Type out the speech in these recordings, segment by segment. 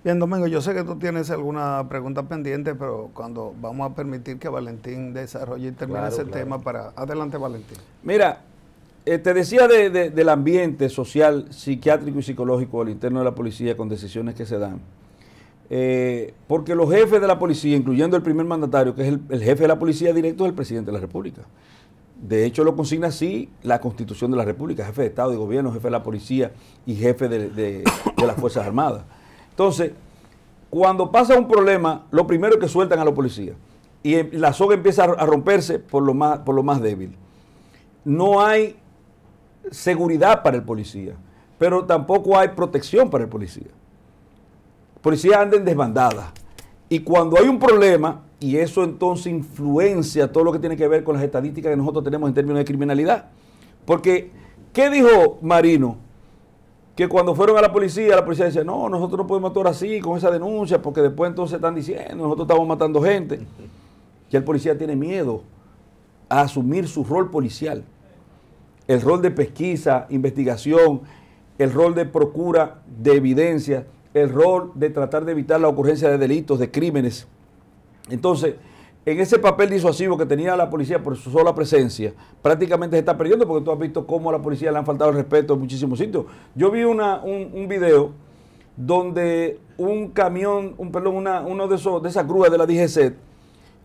Bien, Domingo, yo sé que tú tienes alguna pregunta pendiente, pero cuando vamos a permitir que Valentín desarrolle y termine ese tema para... Adelante, Valentín. Mira, te decía del ambiente social, psiquiátrico y psicológico al interno de la policía con decisiones que se dan. Porque los jefes de la policía, incluyendo el primer mandatario, que es el jefe de la policía directo, es el presidente de la República. De hecho, lo consigna así la Constitución de la República, jefe de Estado y Gobierno, jefe de la policía y jefe de las Fuerzas Armadas. Entonces, cuando pasa un problema, lo primero es que sueltan a los policías y la soga empieza a romperse por lo más débil. No hay seguridad para el policía, pero tampoco hay protección para el policía. El policía anda en desbandada y cuando hay un problema, y eso entonces influencia todo lo que tiene que ver con las estadísticas que nosotros tenemos en términos de criminalidad. Porque, ¿qué dijo Marino? Que cuando fueron a la policía decía, no, nosotros no podemos actuar así con esa denuncia, porque después entonces están diciendo, nosotros estamos matando gente. Que el policía tiene miedo a asumir su rol policial. El rol de pesquisa, investigación, el rol de procura de evidencia, el rol de tratar de evitar la ocurrencia de delitos, de crímenes. Entonces, en ese papel disuasivo que tenía la policía por su sola presencia, prácticamente se está perdiendo porque tú has visto cómo a la policía le han faltado el respeto en muchísimos sitios. Yo vi un video donde un camión, uno de esas grúas de la DGC,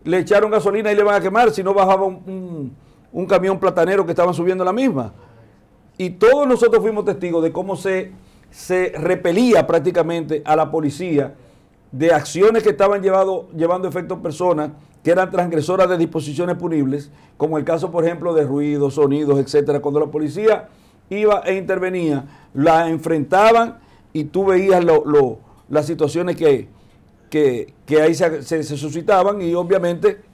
le echaron gasolina y le van a quemar si no bajaba un camión platanero que estaban subiendo la misma. Y todos nosotros fuimos testigos de cómo se repelía prácticamente a la policía de acciones que estaban llevando efecto a personas que eran transgresoras de disposiciones punibles, como el caso, por ejemplo, de ruidos, sonidos, etcétera. Cuando la policía iba e intervenía, la enfrentaban y tú veías las situaciones que ahí se suscitaban y obviamente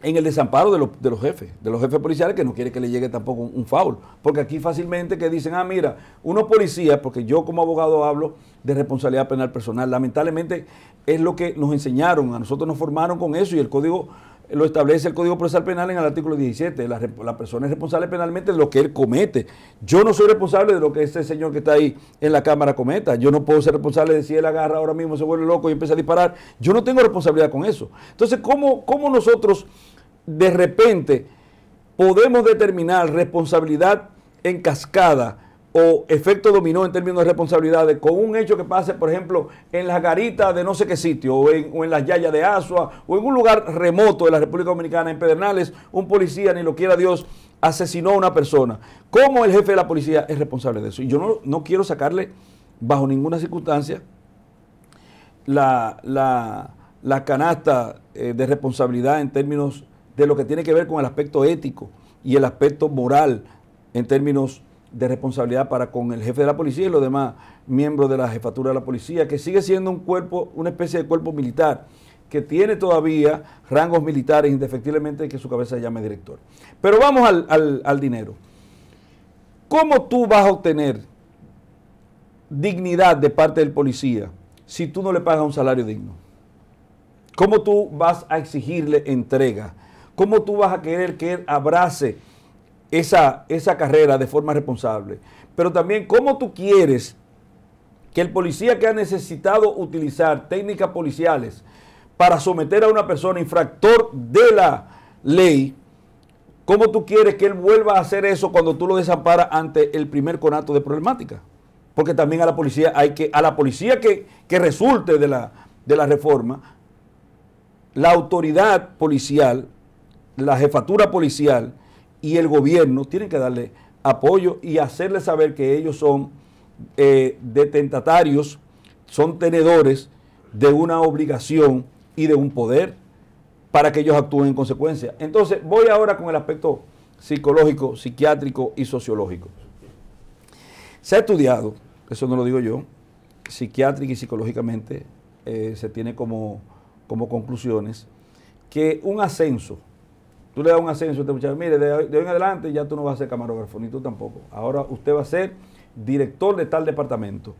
en el desamparo de los jefes policiales que no quiere que le llegue tampoco un foul. Porque aquí fácilmente que dicen, mira, unos policías, porque yo como abogado hablo de responsabilidad penal personal, lamentablemente es lo que nos enseñaron, a nosotros nos formaron con eso y el código lo establece el Código Procesal Penal en el artículo 17, la persona es responsable penalmente de lo que él comete. Yo no soy responsable de lo que ese señor que está ahí en la cámara cometa, yo no puedo ser responsable de si él agarra ahora mismo, se vuelve loco y empieza a disparar, yo no tengo responsabilidad con eso. Entonces, ¿cómo nosotros de repente podemos determinar responsabilidad en cascada o efecto dominó en términos de responsabilidades con un hecho que pase, por ejemplo, en las garitas de no sé qué sitio, o en las yayas de Asua, o en un lugar remoto de la República Dominicana, en Pedernales, un policía, ni lo quiera Dios, asesinó a una persona? ¿Cómo el jefe de la policía es responsable de eso? Y yo no quiero sacarle bajo ninguna circunstancia la canasta de responsabilidad en términos de lo que tiene que ver con el aspecto ético y el aspecto moral en términos de responsabilidad para con el jefe de la policía y los demás miembros de la jefatura de la policía, que sigue siendo un cuerpo, una especie de cuerpo militar, que tiene todavía rangos militares, indefectiblemente que su cabeza se llame director. Pero vamos al dinero. ¿Cómo tú vas a obtener dignidad de parte del policía si tú no le pagas un salario digno? ¿Cómo tú vas a exigirle entrega? ¿Cómo tú vas a querer que él abrace esa carrera de forma responsable? Pero también, ¿cómo tú quieres que el policía que ha necesitado utilizar técnicas policiales para someter a una persona infractor de la ley, cómo tú quieres que él vuelva a hacer eso cuando tú lo desamparas ante el primer conato de problemática? Porque también a la policía que resulte de la reforma, la autoridad policial, la jefatura policial y el gobierno tienen que darle apoyo y hacerle saber que ellos son detentatarios, son tenedores de una obligación y de un poder para que ellos actúen en consecuencia. Entonces, voy ahora con el aspecto psicológico, psiquiátrico y sociológico. Se ha estudiado, eso no lo digo yo, psiquiátrica y psicológicamente se tiene como conclusiones que un ascenso, tú le das un ascenso a este muchacho, mire, de hoy en adelante ya tú no vas a ser camarógrafo, ni tú tampoco. Ahora usted va a ser director de tal departamento.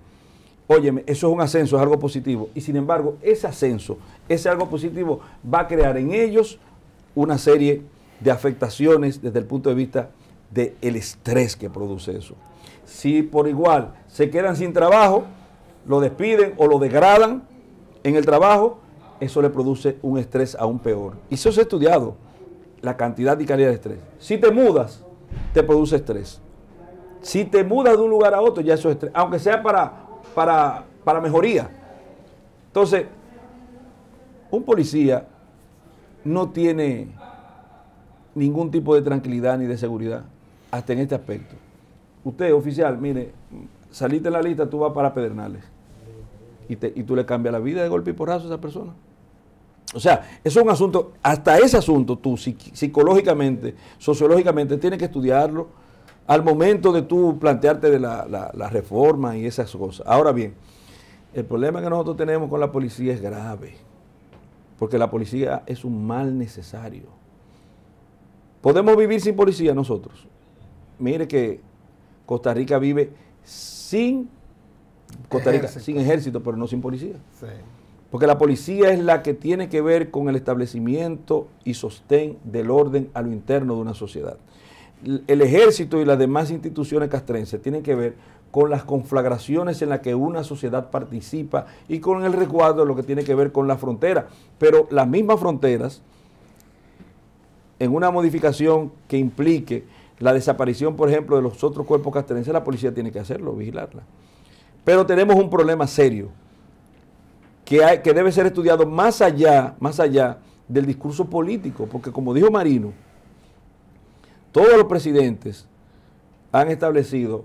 Óyeme, eso es un ascenso, es algo positivo. Y sin embargo, ese ascenso, ese algo positivo, va a crear en ellos una serie de afectaciones desde el punto de vista del estrés que produce eso. Si por igual se quedan sin trabajo, lo despiden o lo degradan en el trabajo, eso le produce un estrés aún peor. Y eso se ha estudiado, la cantidad y calidad de estrés. Si te mudas, te produce estrés. Si te mudas de un lugar a otro, ya eso es estrés, aunque sea para mejoría. Entonces, un policía no tiene ningún tipo de tranquilidad ni de seguridad, hasta en este aspecto. Usted, oficial, mire, saliste en la lista, tú vas para Pedernales y tú le cambias la vida de golpe y porrazo a esa persona. O sea, eso es un asunto, hasta ese asunto tú psicológicamente, sociológicamente, tienes que estudiarlo al momento de tú plantearte de la reforma y esas cosas. Ahora bien, el problema que nosotros tenemos con la policía es grave, porque la policía es un mal necesario. ¿Podemos vivir sin policía nosotros? Mire que Costa Rica vive sin ejército, pero no sin policía. Sí. Porque la policía es la que tiene que ver con el establecimiento y sostén del orden a lo interno de una sociedad. El ejército y las demás instituciones castrenses tienen que ver con las conflagraciones en las que una sociedad participa y con el resguardo de lo que tiene que ver con la frontera. Pero las mismas fronteras, en una modificación que implique la desaparición, por ejemplo, de los otros cuerpos castrenses, la policía tiene que hacerlo, vigilarla. Pero tenemos un problema serio que debe ser estudiado más allá del discurso político, porque como dijo Marino, todos los presidentes han establecido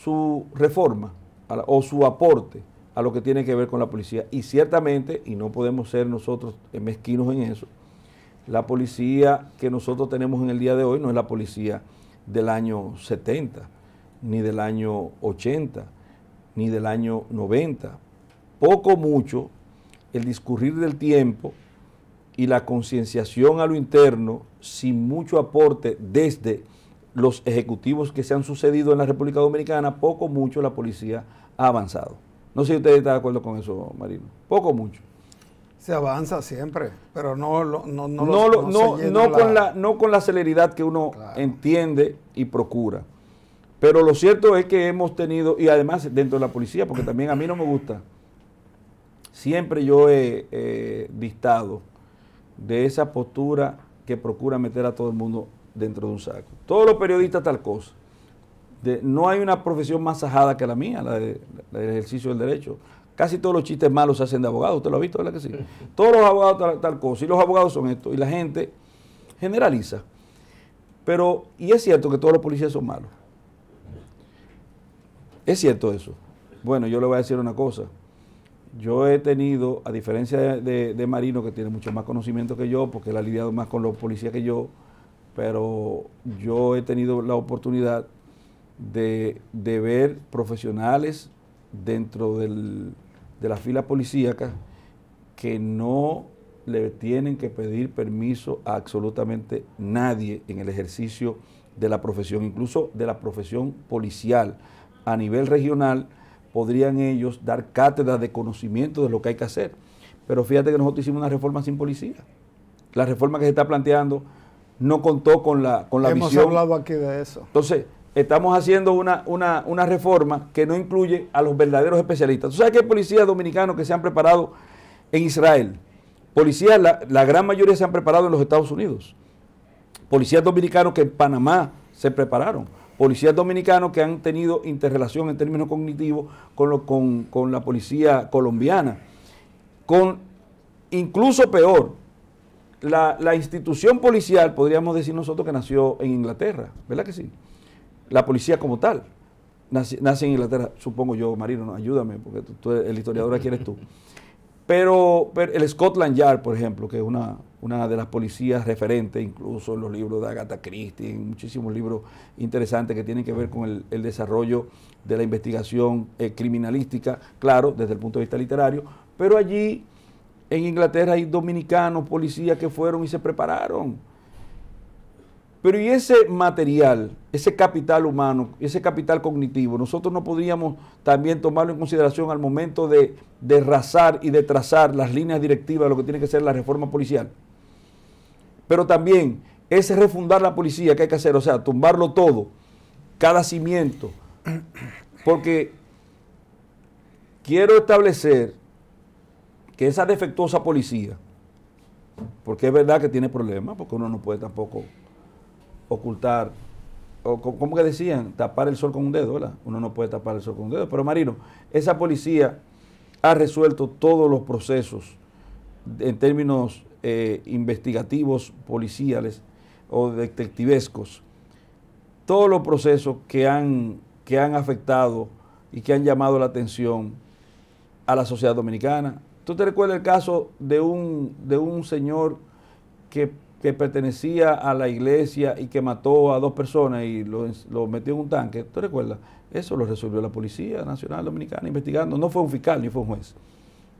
su reforma o su aporte a lo que tiene que ver con la policía, y ciertamente, y no podemos ser nosotros mezquinos en eso, la policía que nosotros tenemos en el día de hoy no es la policía del año 70, ni del año 80, ni del año 90. Poco mucho, el discurrir del tiempo y la concienciación a lo interno, sin mucho aporte desde los ejecutivos que se han sucedido en la República Dominicana, poco mucho la policía ha avanzado. No sé si usted está de acuerdo con eso, Marino. Poco mucho. Se avanza siempre, pero no con la celeridad que uno entiende y procura. Pero lo cierto es que hemos tenido, y además dentro de la policía, porque también a mí no me gusta, siempre yo he distado de esa postura que procura meter a todo el mundo dentro de un saco. Todos los periodistas tal cosa. No hay una profesión más sajada que la mía, la del ejercicio del derecho. Casi todos los chistes malos se hacen de abogados, ¿usted lo ha visto, verdad que sí? Todos los abogados tal cosa, y los abogados son esto, y la gente generaliza. Pero, y es cierto que todos los policías son malos. ¿Es cierto eso? Bueno, yo le voy a decir una cosa. Yo he tenido, a diferencia de Marino, que tiene mucho más conocimiento que yo, porque él ha lidiado más con los policías que yo, pero yo he tenido la oportunidad de ver profesionales dentro de la fila policíaca que no le tienen que pedir permiso a absolutamente nadie en el ejercicio de la profesión, incluso de la profesión policial. A nivel regional podrían ellos dar cátedra de conocimiento de lo que hay que hacer. Pero fíjate que nosotros hicimos una reforma sin policía. La reforma que se está planteando no contó con la visión. Hemos hablado aquí de eso. Entonces, estamos haciendo una reforma que no incluye a los verdaderos especialistas. ¿Tú sabes que hay policías dominicanos que se han preparado en Israel? Policías, la gran mayoría se han preparado en los Estados Unidos. Policías dominicanos que en Panamá se prepararon. Policías dominicanos que han tenido interrelación en términos cognitivos con la policía colombiana. Incluso peor, la institución policial, podríamos decir nosotros, que nació en Inglaterra, ¿verdad que sí? La policía como tal nace en Inglaterra, supongo yo, Marino, no, ayúdame, porque el historiador aquí eres tú. Pero el Scotland Yard, por ejemplo, que es una de las policías referentes, incluso en los libros de Agatha Christie, en muchísimos libros interesantes que tienen que ver con el desarrollo de la investigación criminalística, claro, desde el punto de vista literario, pero allí en Inglaterra hay dominicanos, policías que fueron y se prepararon. Pero y ese material, ese capital humano, ese capital cognitivo, nosotros no podríamos también tomarlo en consideración al momento de razar y de trazar las líneas directivas de lo que tiene que ser la reforma policial. Pero también ese refundar la policía que hay que hacer, o sea, tumbarlo todo, cada cimiento, porque quiero establecer que esa defectuosa policía, porque es verdad que tiene problemas, porque uno no puede tampoco ocultar, o como que decían, tapar el sol con un dedo, ¿verdad? Uno no puede tapar el sol con un dedo, pero Marino, esa policía ha resuelto todos los procesos en términos investigativos, policiales o detectivescos, todos los procesos que han afectado y que han llamado la atención a la sociedad dominicana. ¿Tú te recuerdas el caso de un señor que pertenecía a la iglesia y que mató a 2 personas y lo metió en un tanque? ¿Tú recuerdas? Eso lo resolvió la Policía Nacional Dominicana investigando. No fue un fiscal ni fue un juez.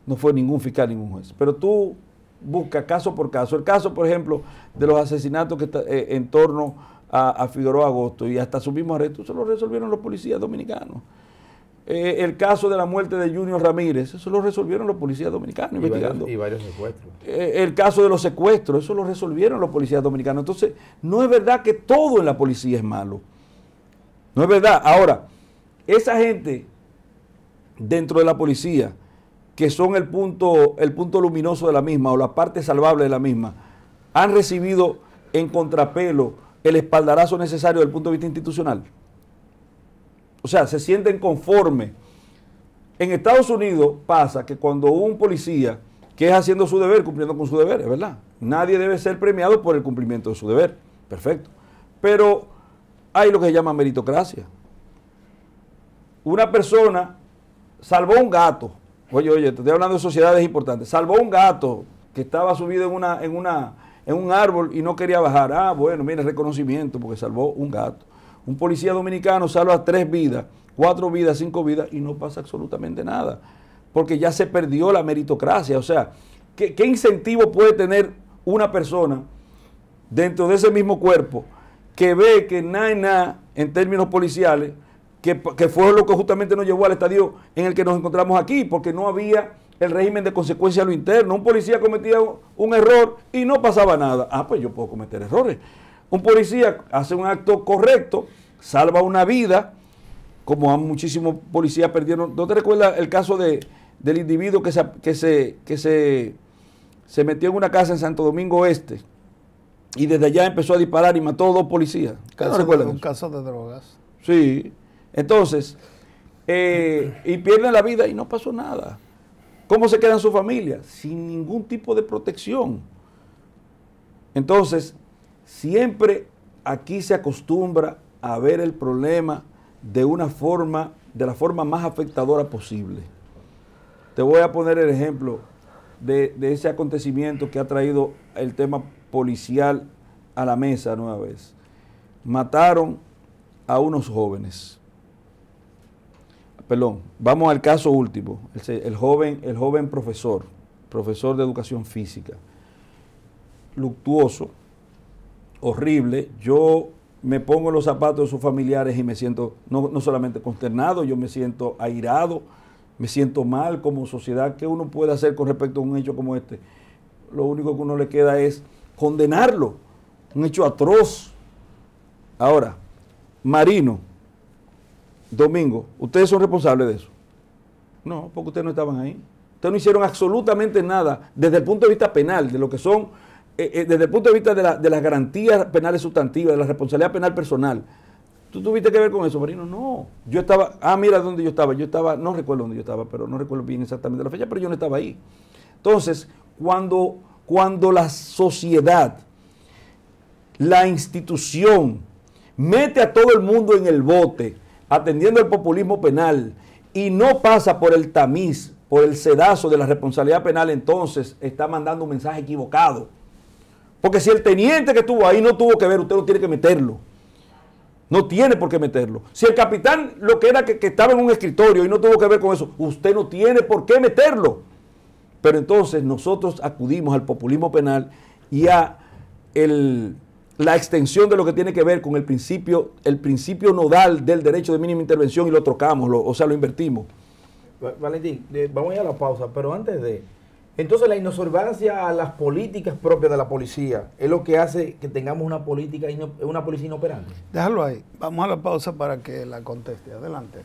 No fue ningún fiscal ni un juez. Pero tú buscas caso por caso. El caso, por ejemplo, de los asesinatos en torno a Figueroa Agosto y hasta su mismo arresto, eso lo resolvieron los policías dominicanos. El caso de la muerte de Junior Ramírez, eso lo resolvieron los policías dominicanos investigando. Y varios secuestros. El caso de los secuestros, eso lo resolvieron los policías dominicanos. Entonces, no es verdad que todo en la policía es malo. No es verdad. Ahora, esa gente dentro de la policía, que son el punto luminoso de la misma o la parte salvable de la misma, han recibido en contrapelo el espaldarazo necesario desde el punto de vista institucional. O sea, se sienten conformes. En Estados Unidos pasa que cuando un policía que es haciendo su deber, cumpliendo con su deber, es verdad, nadie debe ser premiado por el cumplimiento de su deber. Perfecto. Pero hay lo que se llama meritocracia. Una persona salvó un gato. Oye, te estoy hablando de sociedades importantes. Salvó un gato que estaba subido en un árbol y no quería bajar. Ah, bueno, mira, reconocimiento porque salvó un gato. Un policía dominicano salva 3 vidas, 4 vidas, 5 vidas y no pasa absolutamente nada. Porque ya se perdió la meritocracia. O sea, ¿qué incentivo puede tener una persona dentro de ese mismo cuerpo que ve que nada en términos policiales, que fue lo que justamente nos llevó al estadio en el que nos encontramos aquí, porque no había el régimen de consecuencia a lo interno? Un policía cometía un error y no pasaba nada. Ah, pues yo puedo cometer errores. Un policía hace un acto correcto, salva una vida, como a muchísimos policías perdieron. ¿No te recuerdas el caso del individuo que se metió en una casa en Santo Domingo Este y desde allá empezó a disparar y mató a 2 policías? Un caso de drogas. Sí. Entonces, y pierden la vida y no pasó nada. ¿Cómo se quedan sus familias? Sin ningún tipo de protección. Entonces, siempre aquí se acostumbra a ver el problema de la forma más afectadora posible. Te voy a poner el ejemplo de ese acontecimiento que ha traído el tema policial a la mesa nueva vez. Mataron a unos jóvenes. Perdón, vamos al caso último, el joven profesor de educación física. Luctuoso, horrible. Yo me pongo en los zapatos de sus familiares y me siento no solamente consternado, yo me siento airado, me siento mal como sociedad. ¿Qué uno puede hacer con respecto a un hecho como este? Lo único que uno le queda es condenarlo, un hecho atroz. Ahora, Marino, Domingo, ¿ustedes son responsables de eso? No, porque ustedes no estaban ahí. Ustedes no hicieron absolutamente nada desde el punto de vista penal, de lo que son, desde el punto de vista de las garantías penales sustantivas, de la responsabilidad penal personal. ¿Tú tuviste que ver con eso, Marino? No. Yo estaba, mira dónde yo estaba, no recuerdo dónde yo estaba, pero no recuerdo bien exactamente la fecha, pero yo no estaba ahí. Entonces, cuando la sociedad, la institución, mete a todo el mundo en el bote, atendiendo el populismo penal, y no pasa por el tamiz, por el sedazo de la responsabilidad penal, entonces está mandando un mensaje equivocado. Porque si el teniente que estuvo ahí no tuvo que ver, usted no tiene que meterlo. No tiene por qué meterlo. Si el capitán lo que era que estaba en un escritorio y no tuvo que ver con eso, usted no tiene por qué meterlo. Pero entonces nosotros acudimos al populismo penal y a la extensión de lo que tiene que ver con el principio nodal del derecho de mínima intervención y lo trocamos, lo invertimos. Valentín, vamos a ir a la pausa, pero antes entonces la inobservancia a las políticas propias de la policía es lo que hace que tengamos una policía inoperante. Déjalo ahí, vamos a la pausa para que la conteste. Adelante.